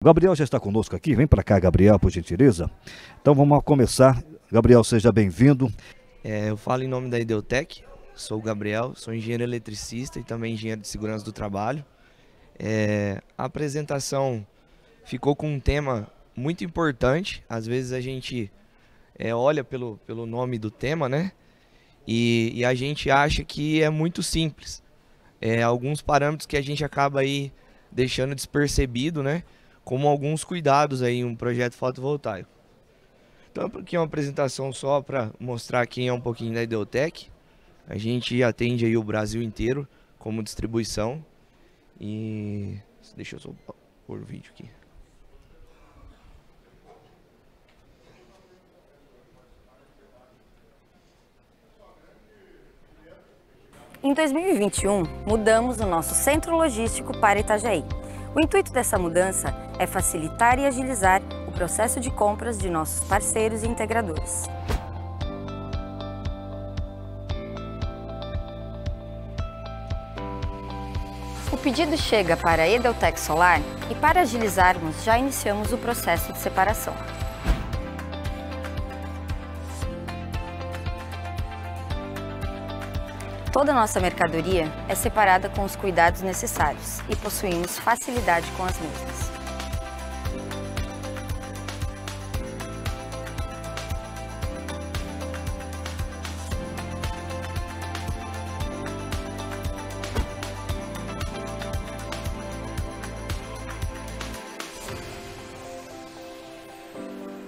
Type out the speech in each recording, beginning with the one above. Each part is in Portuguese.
O Gabriel já está conosco aqui, vem para cá, Gabriel, por gentileza. Então vamos começar. Gabriel, seja bem-vindo. Eu falo em nome da Ideutec, sou o Gabriel, sou engenheiro eletricista e também engenheiro de segurança do trabalho. A apresentação ficou com um tema muito importante, às vezes a gente olha pelo nome do tema, né? E a gente acha que é muito simples. Alguns parâmetros que a gente acaba aí deixando despercebido, né? Como alguns cuidados aí em um projeto fotovoltaico. Então aqui é uma apresentação só para mostrar quem é um pouquinho da Ideutec. A gente atende aí o Brasil inteiro como distribuição. E deixa eu só pôr o vídeo aqui. Em 2021, mudamos o nosso centro logístico para Itajaí. O intuito dessa mudança é facilitar e agilizar o processo de compras de nossos parceiros e integradores. O pedido chega para a Ideutec Solar e, para agilizarmos, já iniciamos o processo de separação. Toda a nossa mercadoria é separada com os cuidados necessários e possuímos facilidade com as mesmas.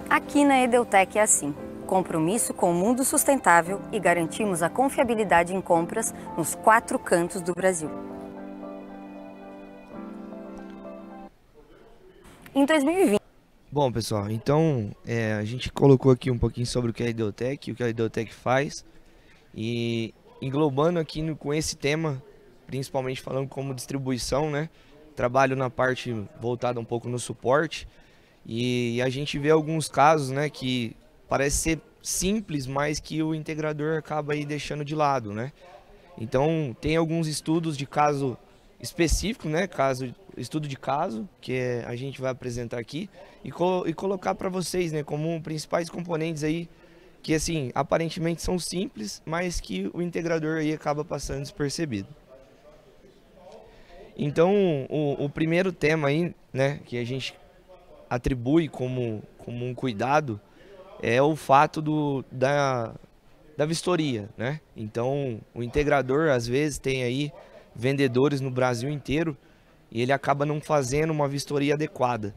Aqui na Ideutec é assim. Compromisso com o mundo sustentável e garantimos a confiabilidade em compras nos 4 cantos do Brasil. Em 2020... Bom, pessoal, então a gente colocou aqui um pouquinho sobre o que é a Ideutec, o que a Ideutec faz. E englobando aqui com esse tema, principalmente falando como distribuição, né? Trabalho na parte voltada um pouco no suporte. E a gente vê alguns casos, né, que parece ser simples, mas que o integrador acaba aí deixando de lado, né? Então tem alguns estudos de caso específico, né? Estudo de caso, que a gente vai apresentar aqui e colocar para vocês, né? Como principais componentes aí que assim aparentemente são simples, mas que o integrador aí acaba passando despercebido. Então o primeiro tema aí, né? Que a gente atribui como um cuidado é o fato da vistoria, né? Então, o integrador, às vezes, tem aí vendedores no Brasil inteiro e ele acaba não fazendo uma vistoria adequada.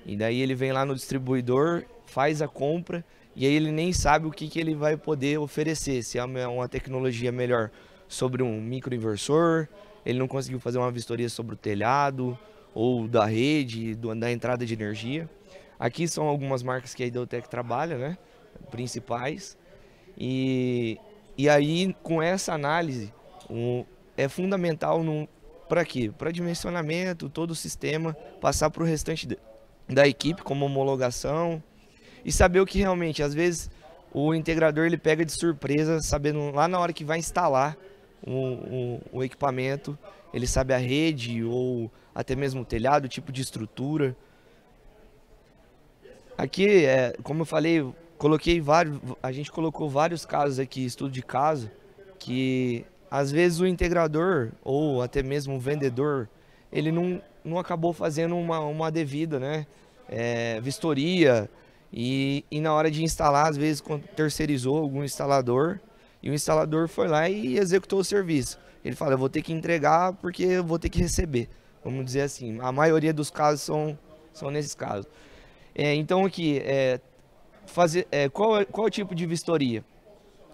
E daí ele vem lá no distribuidor, faz a compra e aí ele nem sabe o que ele vai poder oferecer. Se é uma tecnologia melhor sobre um microinversor, ele não conseguiu fazer uma vistoria sobre o telhado ou da rede, da entrada de energia. Aqui são algumas marcas que a Ideutec trabalha, né? Principais. E aí, com essa análise, é fundamental para quê? Para dimensionamento, todo o sistema, passar para o restante da equipe, como homologação, e saber o que realmente, às vezes, o integrador ele pega de surpresa, sabendo lá na hora que vai instalar o equipamento, ele sabe a rede ou até mesmo o telhado, o tipo de estrutura. Aqui, como eu falei, a gente colocou vários casos aqui, estudo de caso, que às vezes o integrador ou até mesmo o vendedor, ele não acabou fazendo uma devida, né, vistoria e na hora de instalar, às vezes terceirizou algum instalador e o instalador foi lá e executou o serviço. Ele fala, eu vou ter que entregar porque eu vou ter que receber, vamos dizer assim. A maioria dos casos são nesses casos. Então aqui, qual é o tipo de vistoria?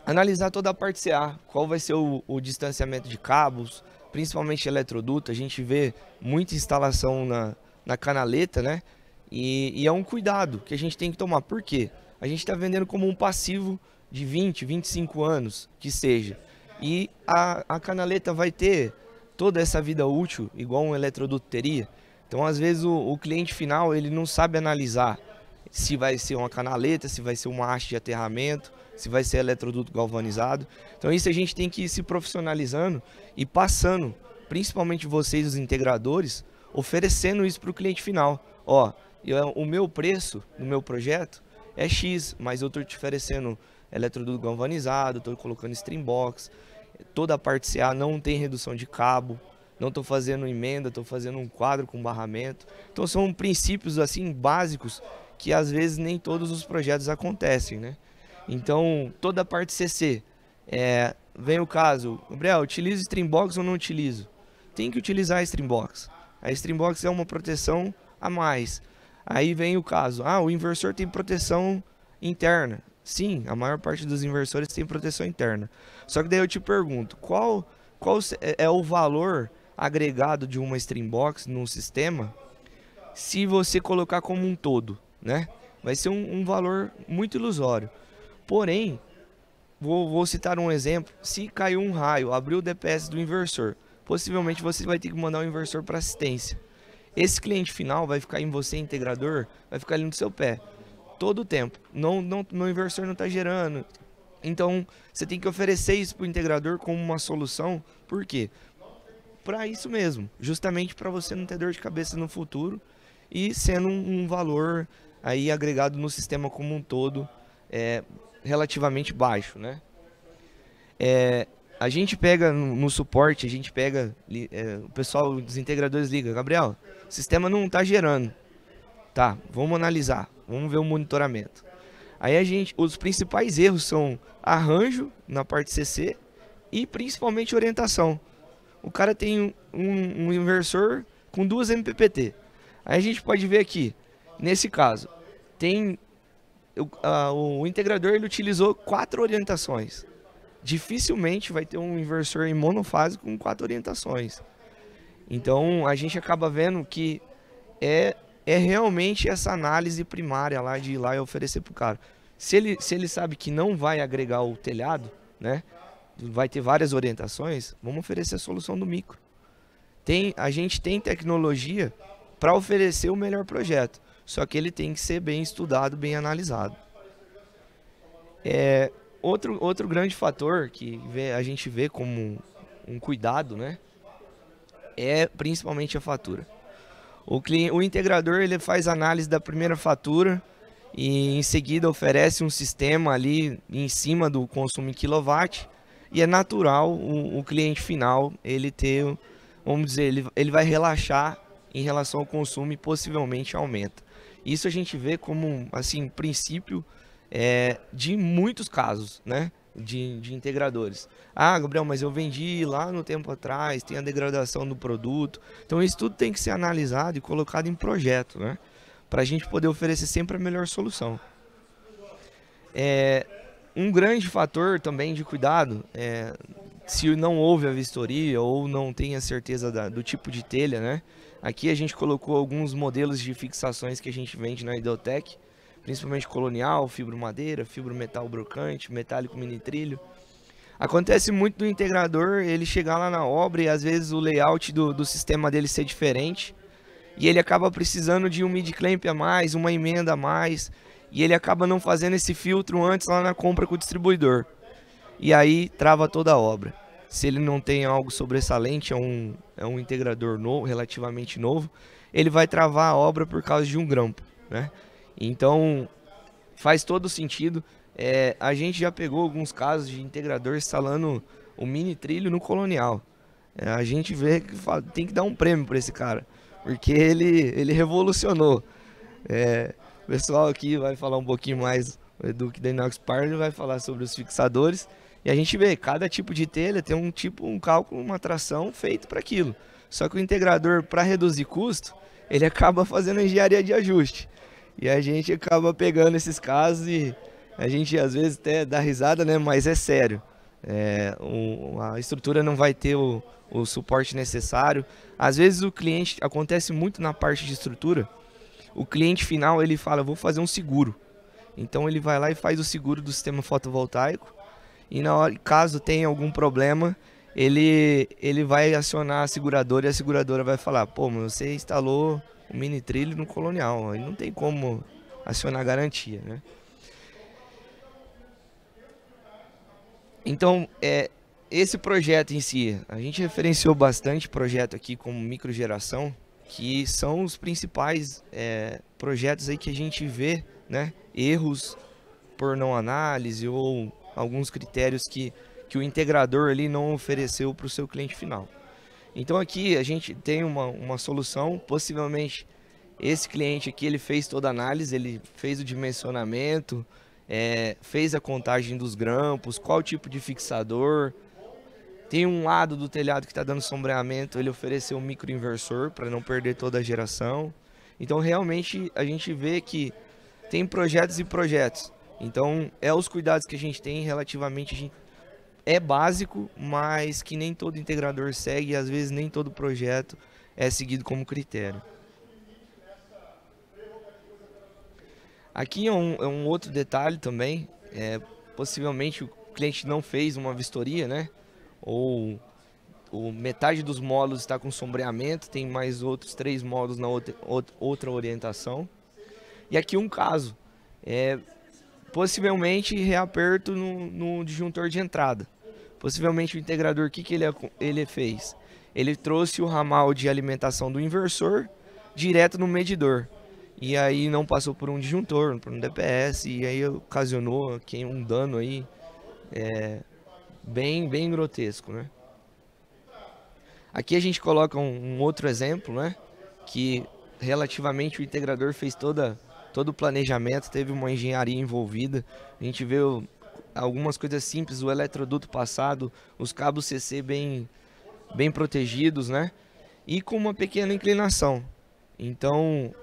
Analisar toda a parte CA, qual vai ser o distanciamento de cabos, principalmente eletroduto. A gente vê muita instalação na canaleta, né? E é um cuidado que a gente tem que tomar. Por quê? A gente está vendendo como um passivo de 20, 25 anos, que seja. E a canaleta vai ter toda essa vida útil, igual um eletroduto teria. Então, às vezes, o cliente final ele não sabe analisar se vai ser uma canaleta, se vai ser uma haste de aterramento, se vai ser eletroduto galvanizado. Então, isso a gente tem que ir se profissionalizando e passando, principalmente vocês, os integradores, oferecendo isso para o cliente final. Ó, o meu preço no meu projeto é X, mas eu estou te oferecendo eletroduto galvanizado, estou colocando stream box, toda a parte CA não tem redução de cabo, não estou fazendo emenda, estou fazendo um quadro com barramento. Então são princípios assim básicos que às vezes nem todos os projetos acontecem, né? Então toda a parte CC, vem o caso, Gabriel, utilizo stream box ou não utilizo? Tem que utilizar a stream box. A stream box é uma proteção a mais. Aí vem o caso, o inversor tem proteção interna. Sim, a maior parte dos inversores tem proteção interna. Só que daí eu te pergunto, qual é o valor agregado de uma stream box no sistema se você colocar como um todo, né? Vai ser um valor muito ilusório. Porém, vou citar um exemplo. Se caiu um raio, abriu o DPS do inversor, possivelmente você vai ter que mandar o inversor para assistência. Esse cliente final vai ficar em você, integrador, vai ficar ali no seu pé todo o tempo. Meu inversor não está gerando. Então, você tem que oferecer isso para o integrador como uma solução. Por quê? Para isso mesmo, justamente para você não ter dor de cabeça no futuro e sendo um valor aí agregado no sistema como um todo relativamente baixo, né? A gente pega no suporte, a gente pega, o pessoal dos integradores liga, Gabriel, o sistema não está gerando. Tá, vamos analisar, vamos ver o monitoramento. Aí os principais erros são arranjo na parte CC e principalmente orientação. O cara tem um inversor com 2 MPPT. Aí a gente pode ver aqui, nesse caso, o integrador ele utilizou 4 orientações. Dificilmente vai ter um inversor em monofase com 4 orientações. Então a gente acaba vendo que é realmente essa análise primária lá de ir lá e oferecer para o cara. Se ele sabe que não vai agregar o telhado, né, vai ter várias orientações, vamos oferecer a solução do micro. A gente tem tecnologia para oferecer o melhor projeto, só que ele tem que ser bem estudado, bem analisado. Outro grande fator que a gente vê como um cuidado, né, é principalmente a fatura. O integrador ele faz análise da primeira fatura e em seguida oferece um sistema ali em cima do consumo em quilowatt, e é natural o cliente final ele ter, vamos dizer, ele vai relaxar em relação ao consumo e possivelmente aumenta. Isso a gente vê como assim princípio de muitos casos, né, de integradores. Gabriel, mas eu vendi lá no tempo atrás, tem a degradação do produto. Então isso tudo tem que ser analisado e colocado em projeto, né, para a gente poder oferecer sempre a melhor solução. Um grande fator também de cuidado, se não houve a vistoria ou não tem a certeza do tipo de telha, né? Aqui a gente colocou alguns modelos de fixações que a gente vende na Ideotec, principalmente colonial, fibromadeira, fibrometal brocante, metálico mini trilho. Acontece muito do integrador ele chegar lá na obra e às vezes o layout do sistema dele ser diferente e ele acaba precisando de um mid-clamp a mais, uma emenda a mais, e ele acaba não fazendo esse filtro antes lá na compra com o distribuidor. E aí trava toda a obra. Se ele não tem algo sobressalente, é um integrador novo, relativamente novo, ele vai travar a obra por causa de um grampo, né? Então faz todo sentido. A gente já pegou alguns casos de integrador instalando o mini trilho no colonial. A gente vê que tem que dar um prêmio para esse cara, porque ele revolucionou. O pessoal aqui vai falar um pouquinho mais do que da Inox Partner, vai falar sobre os fixadores. E a gente vê, cada tipo de telha tem um cálculo, uma tração feito para aquilo. Só que o integrador, para reduzir custo, ele acaba fazendo engenharia de ajuste. E a gente acaba pegando esses casos e a gente às vezes até dá risada, né? Mas é sério. A estrutura não vai ter o suporte necessário. Às vezes o cliente, acontece muito na parte de estrutura, o cliente final ele fala, vou fazer um seguro. Então ele vai lá e faz o seguro do sistema fotovoltaico. E na hora, caso tenha algum problema, ele vai acionar a seguradora e a seguradora vai falar, pô, mas você instalou o mini trilho no colonial, aí não tem como acionar garantia, né? Então, esse projeto em si, a gente referenciou bastante projeto aqui como microgeração, que são os principais projetos aí que a gente vê, né, erros por não análise ou alguns critérios que o integrador ali não ofereceu para o seu cliente final. Então aqui a gente tem uma solução, possivelmente esse cliente aqui ele fez toda a análise, ele fez o dimensionamento, fez a contagem dos grampos, qual tipo de fixador. Tem um lado do telhado que está dando sombreamento, ele ofereceu um microinversor para não perder toda a geração. Então realmente a gente vê que tem projetos e projetos. Então os cuidados que a gente tem relativamente é básico, mas que nem todo integrador segue e às vezes nem todo projeto é seguido como critério. Aqui é um outro detalhe também, possivelmente o cliente não fez uma vistoria, né? Ou metade dos módulos está com sombreamento, tem mais outros 3 módulos na outra orientação. E aqui um caso, possivelmente reaperto no disjuntor de entrada. Possivelmente o integrador, o que ele fez? Ele trouxe o ramal de alimentação do inversor direto no medidor. E aí não passou por um disjuntor, por um DPS, e aí ocasionou um dano aí bem grotesco, né? Aqui a gente coloca um outro exemplo, né? Que relativamente o integrador fez todo o planejamento, teve uma engenharia envolvida. A gente vê algumas coisas simples, o eletroduto passado, os cabos CC bem protegidos, né? E com uma pequena inclinação. Então,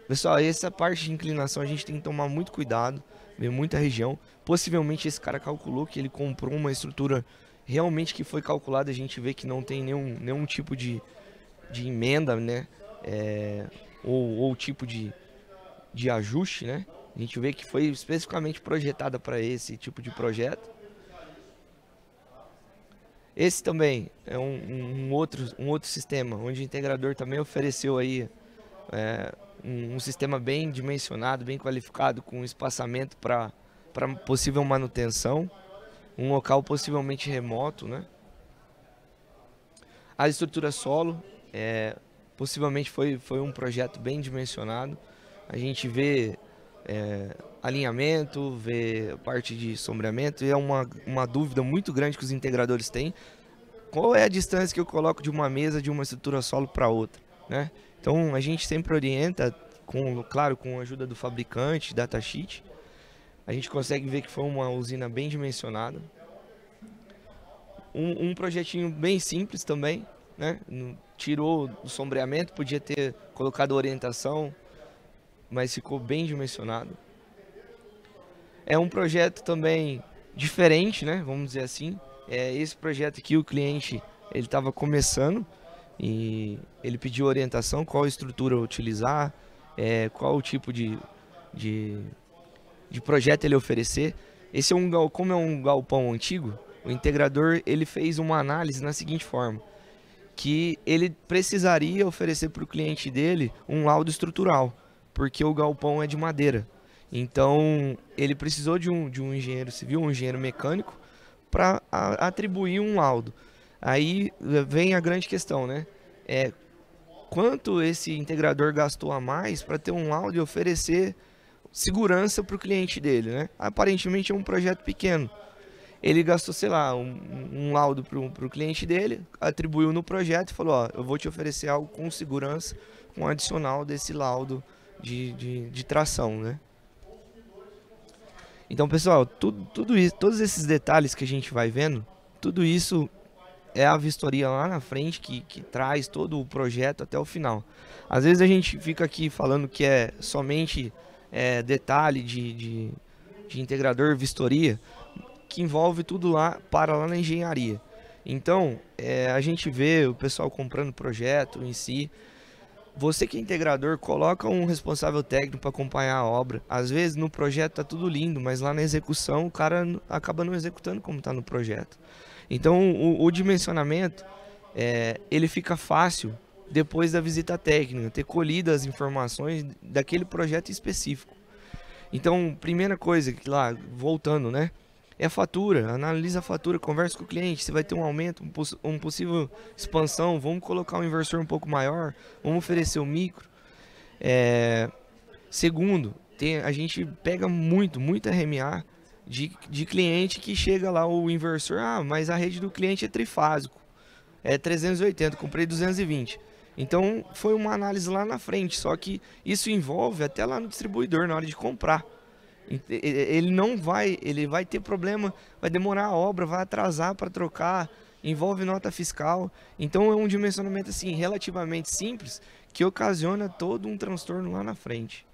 pessoal, essa parte de inclinação a gente tem que tomar muito cuidado, ver muita região. Possivelmente esse cara calculou que ele comprou uma estrutura realmente que foi calculada, a gente vê que não tem nenhum tipo de emenda, né? Ou tipo de ajuste, né? A gente vê que foi especificamente projetada para esse tipo de projeto. Esse também é um outro sistema, onde o integrador também ofereceu aí um sistema bem dimensionado, bem qualificado, com espaçamento para possível manutenção, um local possivelmente remoto, né? A estrutura solo, possivelmente foi um projeto bem dimensionado. A gente vê alinhamento, vê parte de sombreamento, e é uma dúvida muito grande que os integradores têm. Qual é a distância que eu coloco de uma mesa de uma estrutura solo para outra, né? Então a gente sempre orienta, claro, com a ajuda do fabricante, datasheet. A gente consegue ver que foi uma usina bem dimensionada. Um projetinho bem simples também, né? Tirou o sombreamento, podia ter colocado orientação, mas ficou bem dimensionado. É um projeto também diferente, né? Vamos dizer assim. Esse projeto aqui, o cliente ele estava começando e ele pediu orientação, qual estrutura utilizar, qual o tipo de projeto ele oferecer. Como é um galpão antigo, o integrador ele fez uma análise na seguinte forma, que ele precisaria oferecer para o cliente dele um laudo estrutural, porque o galpão é de madeira. Então ele precisou de um engenheiro civil, um engenheiro mecânico, para atribuir um laudo. Aí vem a grande questão, né? Quanto esse integrador gastou a mais para ter um laudo e oferecer segurança para o cliente dele, né? Aparentemente é um projeto pequeno. Ele gastou, sei lá, um laudo para o cliente dele, atribuiu no projeto e falou, ó, eu vou te oferecer algo com segurança, com adicional desse laudo de tração, né? Então, pessoal, tudo isso, todos esses detalhes que a gente vai vendo, tudo isso é a vistoria lá na frente que traz todo o projeto até o final. Às vezes a gente fica aqui falando que é somente detalhe de integrador, vistoria, que envolve tudo lá na engenharia. Então, a gente vê o pessoal comprando projeto em si. Você que é integrador, coloca um responsável técnico para acompanhar a obra. Às vezes no projeto tá tudo lindo, mas lá na execução o cara acaba não executando como está no projeto. Então o dimensionamento, ele fica fácil depois da visita técnica, ter colhido as informações daquele projeto específico. Então, primeira coisa, que lá, voltando, né? é fatura, analisa a fatura, conversa com o cliente, se vai ter um aumento, um possível expansão, vamos colocar um inversor um pouco maior, vamos oferecer o micro. Segundo, a gente pega muito RMA de cliente que chega lá o inversor, mas a rede do cliente é trifásico, é 380, comprei 220. Então foi uma análise lá na frente, só que isso envolve até lá no distribuidor na hora de comprar. Ele vai ter problema, vai demorar a obra, vai atrasar para trocar, envolve nota fiscal. Então é um dimensionamento assim relativamente simples que ocasiona todo um transtorno lá na frente.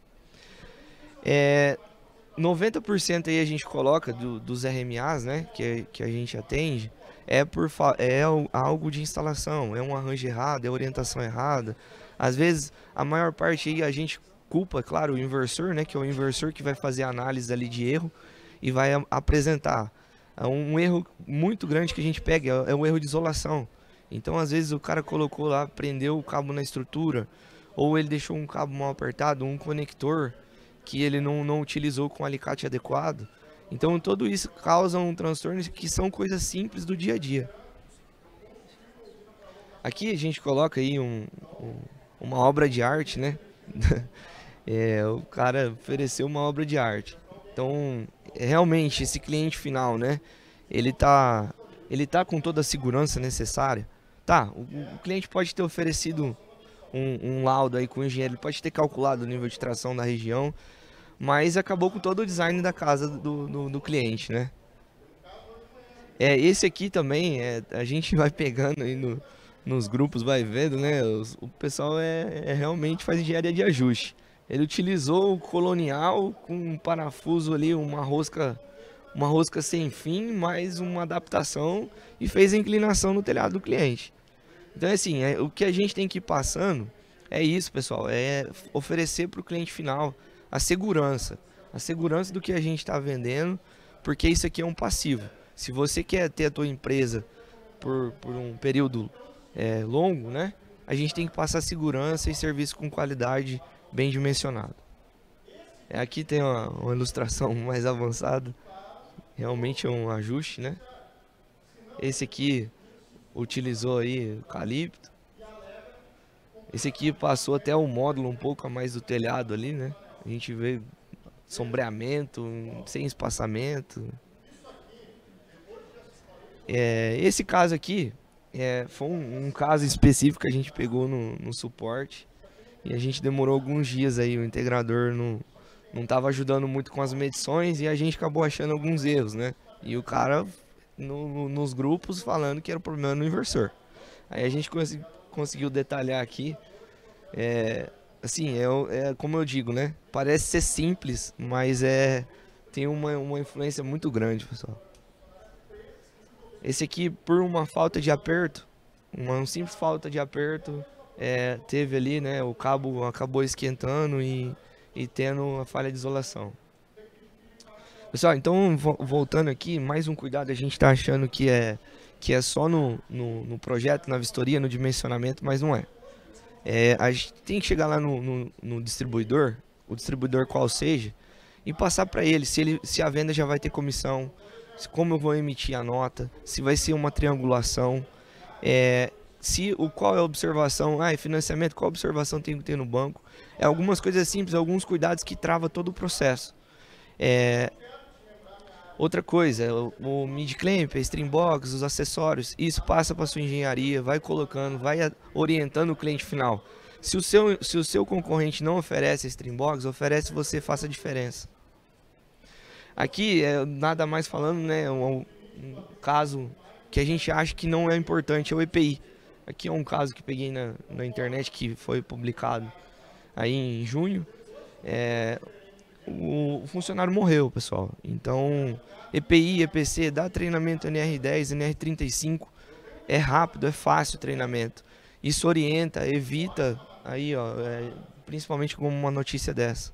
90% aí a gente coloca dos RMAs, né, que a gente atende, é algo de instalação, é um arranjo errado, é orientação errada. Às vezes a maior parte aí a gente culpa, claro, o inversor, né, que é o inversor que vai fazer a análise ali de erro e vai apresentar. Um erro muito grande que a gente pega é o erro de isolação. Então às vezes o cara colocou lá, prendeu o cabo na estrutura, ou ele deixou um cabo mal apertado, um conector que ele não utilizou com o alicate adequado. Então tudo isso causa um transtorno que são coisas simples do dia a dia. Aqui a gente coloca aí uma obra de arte, né? O cara ofereceu uma obra de arte. Então, realmente, esse cliente final, né? Ele tá com toda a segurança necessária. Tá, o cliente pode ter oferecido um laudo aí com o engenheiro, ele pode ter calculado o nível de tração da região, mas acabou com todo o design da casa do cliente, né? Esse aqui também, a gente vai pegando aí nos grupos, vai vendo, né? O pessoal realmente faz engenharia de ajuste. Ele utilizou o colonial com um parafuso ali, uma rosca sem fim, mais uma adaptação e fez a inclinação no telhado do cliente. Então, assim, o que a gente tem que ir passando é isso, pessoal, é oferecer para o cliente final a segurança do que a gente está vendendo, porque isso aqui é um passivo. Se você quer ter a tua empresa por um período longo, né, a gente tem que passar segurança e serviço com qualidade bem dimensionado. Aqui tem uma ilustração mais avançada, realmente é um ajuste, né? Esse aqui utilizou aí eucalipto. Esse aqui passou até o módulo um pouco a mais do telhado ali, né? A gente vê sombreamento, sem espaçamento. Esse caso aqui foi um caso específico que a gente pegou no suporte. E a gente demorou alguns dias aí, o integrador não estava ajudando muito com as medições e a gente acabou achando alguns erros, né? E o cara nos grupos falando que era o problema no inversor. Aí a gente conseguiu detalhar aqui. Assim, como eu digo, né? Parece ser simples, mas tem uma influência muito grande, pessoal. Esse aqui, por uma falta de aperto, uma simples falta de aperto, teve ali, né, o cabo acabou esquentando e tendo a falha de isolação. Pessoal, então voltando aqui, mais um cuidado, a gente está achando que é só no projeto, na vistoria, no dimensionamento, mas não é. A gente tem que chegar lá no distribuidor, o distribuidor qual seja, e passar para ele se a venda já vai ter comissão, como eu vou emitir a nota, se vai ser uma triangulação, qual é a observação, financiamento, qual observação tem que ter no banco. Algumas coisas simples, alguns cuidados que travam todo o processo. Outra coisa, o mid-clamp, a stream box, os acessórios, isso passa para sua engenharia, vai colocando, vai orientando o cliente final. Se o seu concorrente não oferece a stream box, oferece, você faça a diferença. Aqui, nada mais falando, né, um caso que a gente acha que não é importante, é o EPI. Aqui é um caso que peguei na internet, que foi publicado aí em junho. O funcionário morreu, pessoal. Então, EPI, EPC, dá treinamento NR10, NR35. É rápido, é fácil o treinamento. Isso orienta, evita, aí, ó, principalmente com uma notícia dessa.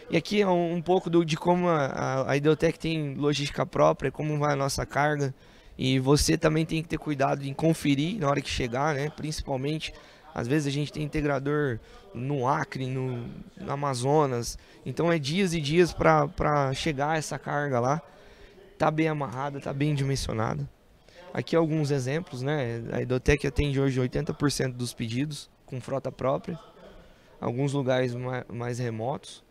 E aqui é um pouco de como a Ideotec tem logística própria, como vai a nossa carga. E você também tem que ter cuidado em conferir na hora que chegar, né? Principalmente, às vezes a gente tem integrador no Acre, no Amazonas. Então é dias e dias para chegar essa carga lá. tá bem amarrada, tá bem dimensionada. Aqui alguns exemplos, né? A Idotec atende hoje 80% dos pedidos com frota própria, alguns lugares mais remotos.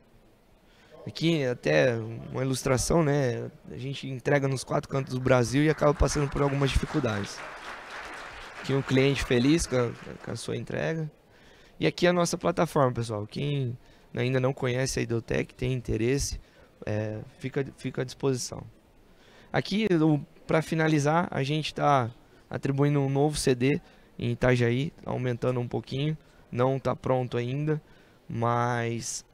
Aqui até uma ilustração, né? A gente entrega nos 4 cantos do Brasil e acaba passando por algumas dificuldades. Aqui um cliente feliz com a sua entrega. E aqui a nossa plataforma, pessoal. Quem ainda não conhece a Idotec, tem interesse, fica à disposição. Aqui, para finalizar, a gente está atribuindo um novo CD em Itajaí, aumentando um pouquinho. Não está pronto ainda, mas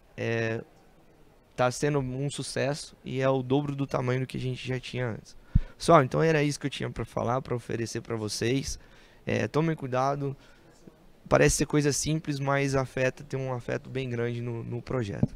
está sendo um sucesso e é o dobro do tamanho do que a gente já tinha antes. Pessoal, então era isso que eu tinha para falar, para oferecer para vocês. Tomem cuidado, parece ser coisa simples, mas tem um afeto bem grande no projeto.